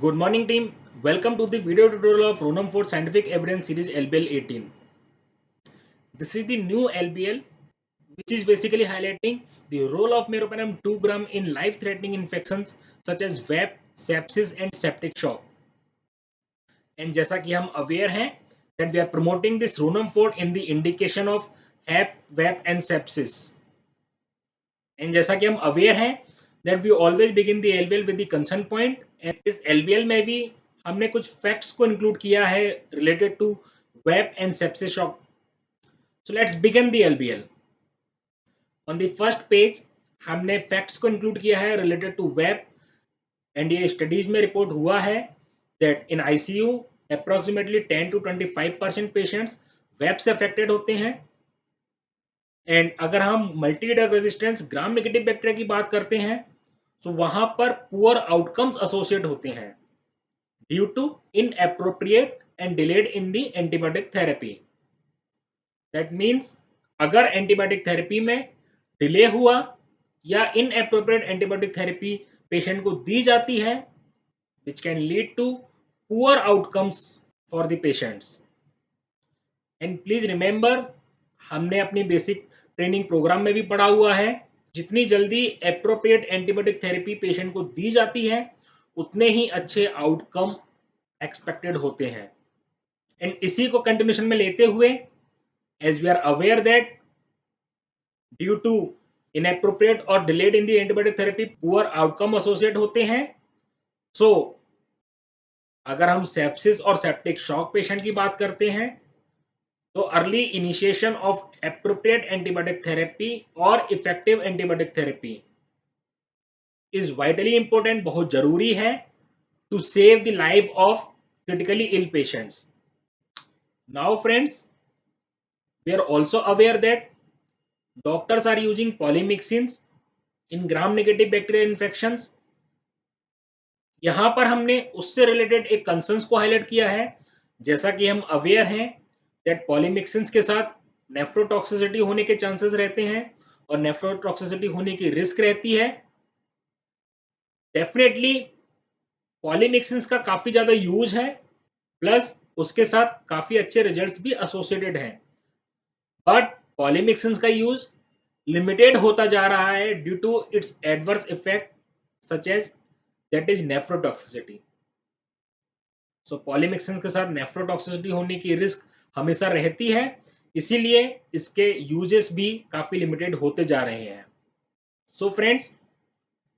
Good morning team. Welcome to the video tutorial of Ronum for Scientific Evidence Series LBL 18. This is the new LBL which is basically highlighting the role of meropenem 2 gram in life-threatening infections such as VAP, sepsis and septic shock. And जैसा कि हम aware हैं that we are promoting this Ronum 4 in the indication of HAP, VAP and sepsis. And जैसा कि हम aware हैं that we always begin the LBL with the concern point and इस LBL में भी हमने कुछ फैक्ट्स को इंक्लूड किया है related to VAP and sepsis shock. So let's begin the LBL. On the first page हमने फैक्ट्स को इंक्लूड किया है रिलेटेड टू वेब एंड ये स्टडीज में रिपोर्ट हुआ है that in ICU approximately 10 to 25% patients VAP से अफेक्टेड होते हैं. एंड अगर हम multi drug resistance gram negative bacteria की बात करते हैं तो वहां पर पुअर आउटकम्स एसोसिएट होते हैं due to inappropriate and delayed in the antibiotic therapy. That means अगर antibiotic therapy में delay हुआ या inappropriate antibiotic therapy patient को दी जाती है which can lead to poor outcomes for the patients. And please remember हमने अपनी बेसिक ट्रेनिंग प्रोग्राम में भी पढ़ा हुआ है जितनी जल्दी appropriate antibiotic therapy patient को दी जाती है उतने ही अच्छे आउटकम एक्सपेक्टेड होते हैं. एंड इसी को कंटिन्यूशन में लेते हुए as we are aware that due to inappropriate और delayed in the antibiotic therapy poor outcome associate होते हैं. सो अगर हम सेप्सिस और सेप्टिक शॉक पेशेंट की बात करते हैं तो early initiation of appropriate antibiotic therapy और effective antibiotic therapy is vitally important, बहुत जरूरी है to save the life of critically ill patients. Now friends, we are also aware that doctors are using polymyxins in gram negative bacterial infections. यहाँ पर हमने उससे related एक concerns को highlight किया है. जैसा कि हम अवेयर हैं that polymyxins के साथ नेफ्रोटॉक्सिसिटी होने के चांसेस रहते हैं और नेफ्रोटॉक्सिसिटी होने की रिस्क रहती है. डेफिनेटली पॉलीमिक्सिन्स का काफी ज्यादा यूज है प्लस उसके साथ काफी अच्छे रिजल्ट्स भी एसोसिएटेड हैं. बट पॉलीमिक्सिन्स का यूज लिमिटेड होता जा रहा है due to its adverse effect such as that is nephrotoxicity. So polymyxins के साथ नेफ्रोटॉक्सिसिटी होने की रिस्क हमेशा रहती है, इसीलिए इसके यूजेस भी काफी लिमिटेड होते जा रहे हैं. सो फ्रेंड्स,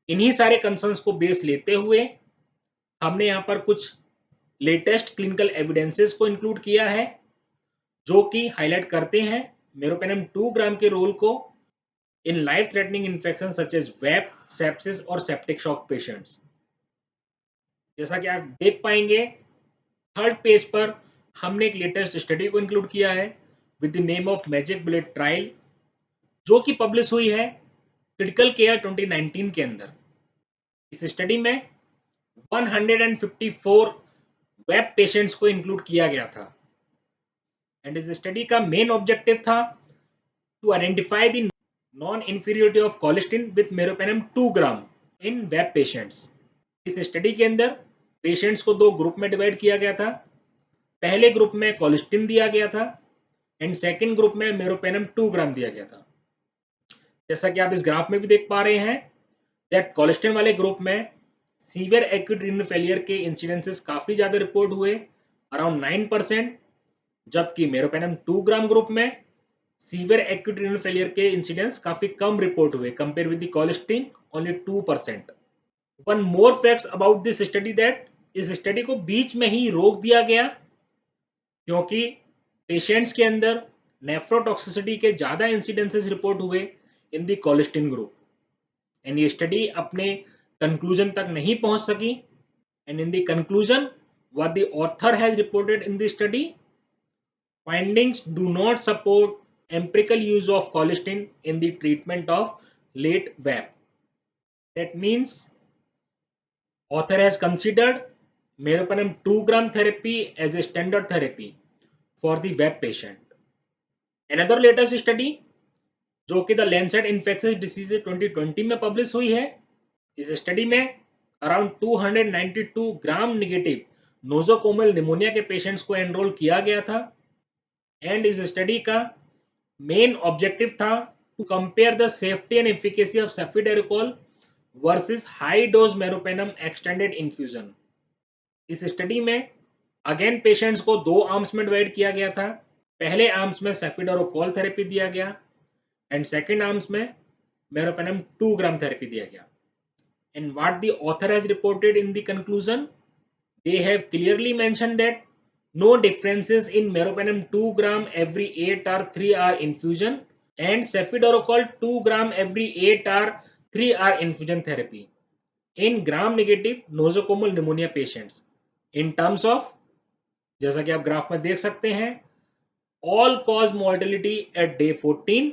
इन्हीं सारे कंसर्न्स को बेस लेते हुए हमने यहाँ पर कुछ लेटेस्ट क्लिनिकल एविडेंसेस को इंक्लूड किया है जो कि हाईलाइट करते हैं मेरोपेनम 2 ग्राम के रोल को in life threatening infection such as VAP, sepsis और सेप्टिक शॉक पेशेंट्स. जैसा कि आप देख पाएंगे थर्ड पेज पर हमने एक लेटेस्ट स्टडी को इंक्लूड किया है with the name of magic bullet trial जो कि पब्लिश हुई है क्रिटिकल केयर 2019 के अंदर. इस स्टडी में 154 वेब पेशेंट्स को इंक्लूड किया गया था एंड इस स्टडी का मेन ऑब्जेक्टिव था to identify the non inferiority of colistin with meropenem 2 gram in VAP patients. इस स्टडी के अंदर पेशेंट्स को दो ग्रुप में डिवाइड किया गया था. पहले ग्रुप में कोलिस्टिन दिया गया था एंड सेकेंड ग्रुप में मेरोपेनम 2 ग्राम दिया गया था. जैसा कि आप इस ग्राफ में भी देख पा रहे हैं दैट कोलिस्टिन वाले ग्रुप में सीवियर एक्यूट रीनल फेलियर के इंसिडेंसेस काफी ज्यादा रिपोर्ट हुए अराउंड 9%, जबकि मेरोपेनम 2 ग्राम ग्रुप में सीवियर एक्यूट रीनल फेलियर के इंसिडेंस काफी कम रिपोर्ट हुए compare with the colistin only 2%. One more facts about this study that इस स्टडी को बीच में ही रोक दिया गया क्योंकि पेशेंट्स के अंदर नेफ्रोटॉक्सिसिटी के ज्यादा इंसिडेंसेस रिपोर्ट हुए in the colistin group and ये स्टडी अपने कंक्लूजन तक नहीं पहुंच सकी. And in the conclusion what the author has reported in the study, findings do not support empirical use of colistin in the treatment of late VAP. That means author has considered meropenem 2 gram therapy as a standard therapy for the VAP patient. Another latest study जो कि the Lancet infectious diseases 2020 में publish हुई है. इस study में around 292 gram negative nosocomial pneumonia के patients को enrol किया गया था एंड इस स्टडी का मेन ऑब्जेक्टिव था to compare the safety and efficacy of cefiderocol versus high dose meropenem extended infusion. इस स्टडी में अगेन पेशेंट्स को दो आर्म्स में डिवाइड किया गया था। पहले आर्म्स में सेफिडेरिकोल थेरेपी दिया गया एंड सेकेंड आर्म्स में मेरोपेनम 2 ग्राम थेरेपी दिया गया। And what the author has reported in the conclusion, they have clearly mentioned that no differences in meropenem 2 gram every 8 or 3 hour infusion and cefiderocol 2 gram every 8 or 3 hour infusion therapy in gram negative nosocomial pneumonia patients in terms of, जैसा कि आप graph में देख सकते हैं, all cause mortality at day 14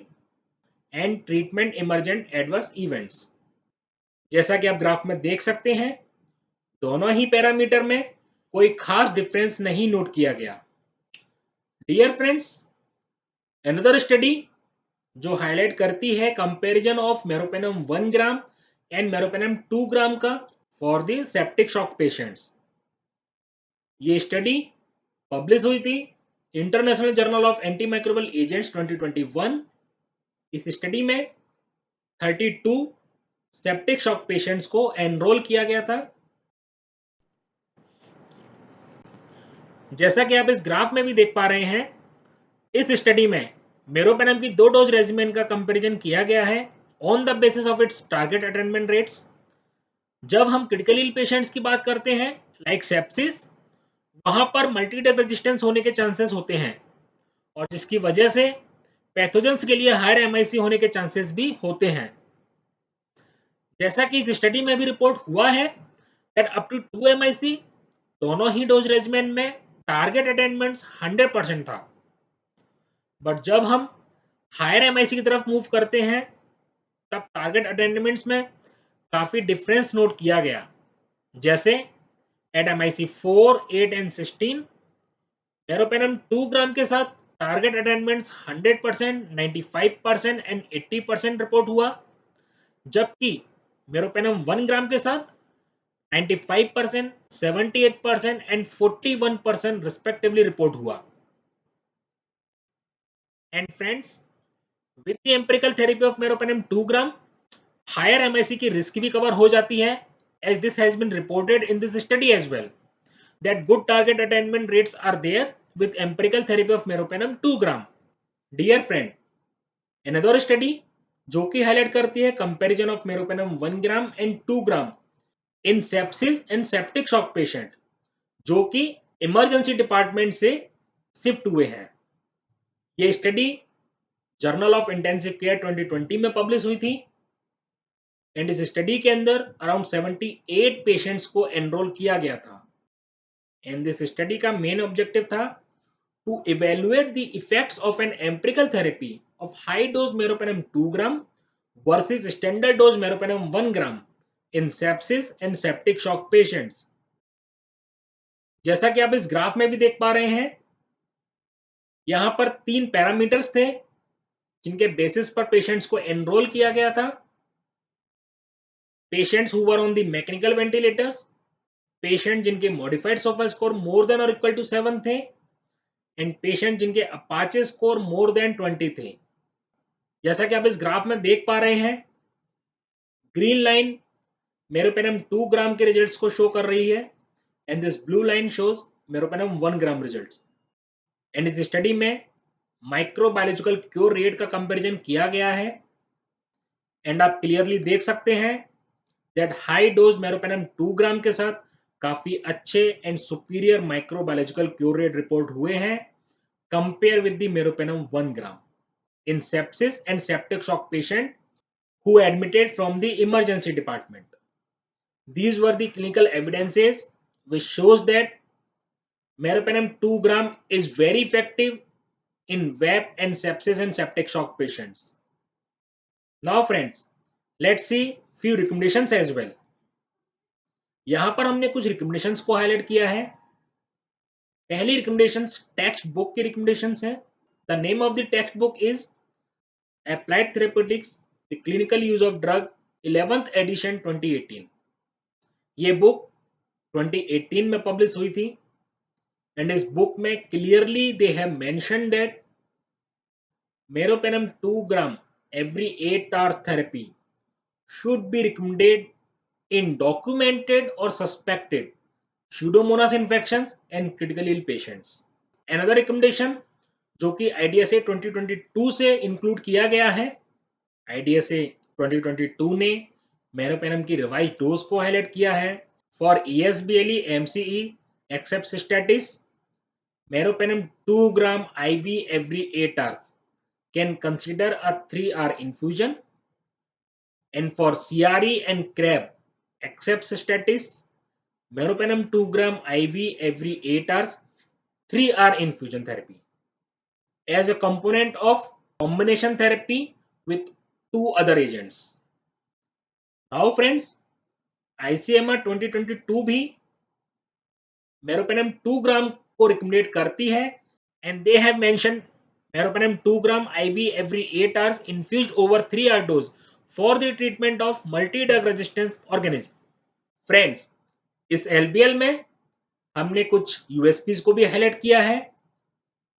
and treatment emergent adverse events। जैसा कि आप ग्राफ में देख सकते हैं, दोनों ही पैरामीटर में कोई खास डिफरेंस नहीं नोट किया गया। डियर फ्रेंड्स, अनदर स्टडी जो हाईलाइट करती है comparison of meropenem 1 gram and meropenem 2 ग्राम का for the septic shock patients. ये स्टडी पब्लिश हुई थी international journal of antimicrobial agents 2021। इस स्टडी में 32 सेप्टिक शॉक पेशेंट्स को एनरोल किया गया था। जैसा कि आप इस ग्राफ में भी देख पा रहे हैं, इस स्टडी में मेरोपेनम की 2 डोज रेजिमेन का कंपैरिजन किया गया है on the basis of its target attainment rates. जब हम क्रिटिकल इल पेशेंट्स की बात करते हैं लाइक सेप्सिस, वहां पर मल्टी ड्रग रेजिस्टेंस होने के चांसेस होते हैं और जिसकी वजह से पैथोजेंस के लिए हायर एमआईसी होने के चांसेस भी होते हैं। जैसा कि इस स्टडी में भी रिपोर्ट हुआ है दैट अप टू 2 एमआईसी दोनों ही डोज रेजिमेन में टारगेट अटेनमेंट्स 100% था। बट जब हम हायर एमआईसी की तरफ मूव करते हैं तब टारगेट अटेनमेंट्स में काफी डिफरेंस नोट किया गया। जैसे एट एमआईसी 4, 8 एंड 16 मेरोपेनम 2 ग्राम के साथ टारगेट अटेनमेंट्स 100%, 95% एंड 80% रिपोर्ट हुआ, जबकि मेरोपेनम 1 ग्राम के साथ 95%, 78% एंड 41% रिस्पेक्टिवली रिपोर्ट हुआ। And friends, with the empirical therapy of meropenem 2 gram higher MIC की रिस्क भी कवर हो जाती है, as this has been reported in this study as well that good target attainment rates are there with empirical therapy of meropenem 2 gram। Dear friend, another study जो कि highlight करती है comparison of meropenem 1 gram and 2 gram in sepsis and septic shock patient जो कि emergency department से shift हुए हैं। ये study journal of intensive care 2020 में पब्लिश हुई थी एंड इस स्टडी के अंदर अराउंड 78 पेशेंट्स को एनरोल किया गया था एंड दिस स्टडी का मेन ऑब्जेक्टिव था to evaluate the effects of an empirical therapy of high dose meropenem 2 gram versus standard dose meropenem 1 gram in sepsis and septic shock patients. जैसा कि आप इस ग्राफ में भी देख पा रहे हैं, यहां पर 3 पैरामीटर्स थे जिनके बेसिस पर पेशेंट्स को एनरोल किया गया था। Patients who were on the mechanical ventilators, patient जिनके modified SOFA score more than और इक्वल टू 7 थे एंड पेशेंट जिनके अपाचे स्कोर मोर देन 20 थे। जैसा कि आप इस ग्राफ में देख पा रहे हैं, ग्रीन लाइन मेरोपेनम 2 ग्राम के रिजल्ट्स को शो कर रही है and this blue line shows meropenem 1 gram results. And इस स्टडी में माइक्रोबायोलॉजिकल क्योर रेट का कंपैरिजन किया गया है एंड आप क्लियरली देख सकते हैं दैट हाई डोज मेरोपेनम 2 ग्राम के साथ काफी अच्छे and superior microbiological cure rate report हुए हैं compare with the meropenem 1 gram in sepsis and septic shock patient who admitted from the emergency department. These were the clinical evidences which shows that meropenem 2 gram is very effective in VAP and sepsis and septic shock patients. Now friends, let's see few recommendations as well. यहाँ पर हमने कुछ recommendations को highlight किया है। पहली recommendations text book की recommendations है। The name of the text book is Applied Therapeutics, The Clinical Use of Drug, 11th edition 2018. ये बुक 2018 में पब्लिश हुई थी एंड इस बुक में clearly they have mention that meropenem 2 gram every 8 hour therapy should be recommended in documented or suspected Pseudomonas infections and critically ill patients. Another recommendation जो कि IDSA 2022 से include किया गया है, IDSA 2022 ने मेरोपेनम की रिवाइज डोज को highlight किया है for ESBLE MCE except cystitis meropenem 2 gram IV every 8 hours can consider a 3-hour infusion, and for CRE and CRAB except cystitis meropenem 2 gram IV every 8 hours 3-hour infusion therapy as a component of combination therapy with 2 other agents. Now friends, ICMR 2022 भी meropenem 2 gram को recommended करती है and they have mentioned meropenem 2 gram IV every 8 hours infused over 3-hour dose for the treatment of multi-drug resistance organism. Friends, इस LBL में हमने कुछ USPs को भी हाईलाइट किया है,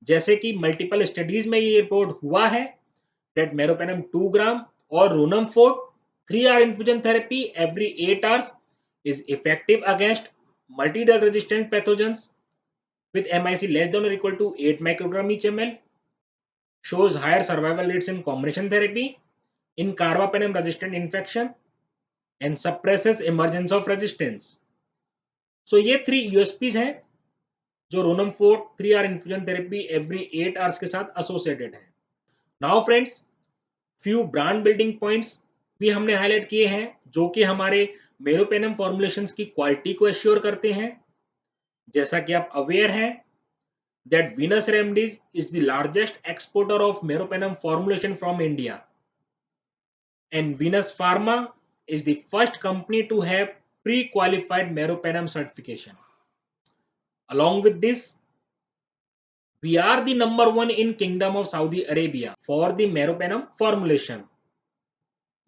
जैसे कि मल्टीपल स्टडीज में ये रिपोर्ट हुआ है that meropenem 2 gram or Ronum Fort 3-hour infusion therapy every 8 hours is effective against multi-drug resistant pathogens with MIC less than or equal to 8 microgram each ml, shows higher survival rates in combination therapy in carbapenem resistant infection and suppresses emergence of resistance. So ये 3 USPs हैं जो roman 4 3-hour infusion therapy every 8 hours के साथ associated है. Now friends, few brand building points भी हमने highlight किए हैं जो कि हमारे मेरोपेनम फॉर्मुलेशंस की क्वालिटी को एश्योर करते हैं. जैसा कि आप अवेयर हैं that Venus Remedies is the largest exporter of meropenem formulation from India, and Venus Pharma is the first company to have pre-qualified meropenem certification. Along with this, we are the number 1 in Kingdom of Saudi Arabia for the meropenem formulation.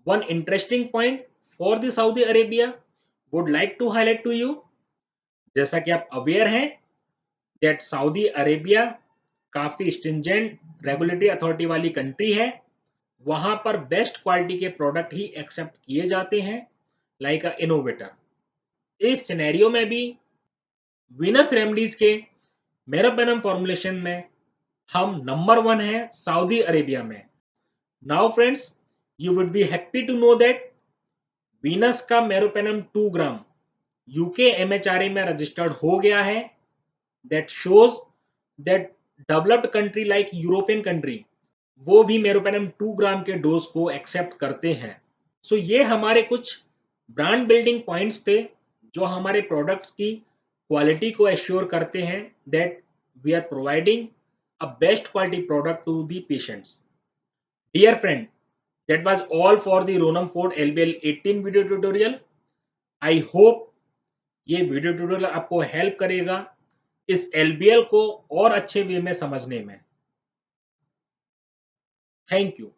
One interesting point for the Saudi Arabia would like to highlight to you, जैसा कि आप aware हैं that Saudi Arabia काफी stringent regulatory authority वाली country है. वहां पर best quality के प्रोडक्ट ही एक्सेप्ट किए जाते हैं लाइक अ इनोवेटर. इस सिनेरियो में भी वीनस रेमडीज के मेरोपेनम फॉर्मुलेशन में हम नंबर 1 है सऊदी अरेबिया में. Now friends, you would be happy to know that Venus का मेरोपेनम 2 ग्राम यूके MHRA में रजिस्टर्ड हो गया है. That shows that developed country like European country वो भी मेरोपेनम 2 ग्राम के डोज को एक्सेप्ट करते हैं. सो ये हमारे कुछ ब्रांड बिल्डिंग पॉइंट्स थे जो हमारे प्रोडक्ट्स की क्वालिटी को एश्योर करते हैं that we are providing a best quality product to the patients. Dear friend, that was all for the Ronam fort LBL 18 video tutorial. I hope ये video tutorial आपको help करेगा इस LBL को और अच्छे वे में समझने में. Thank you.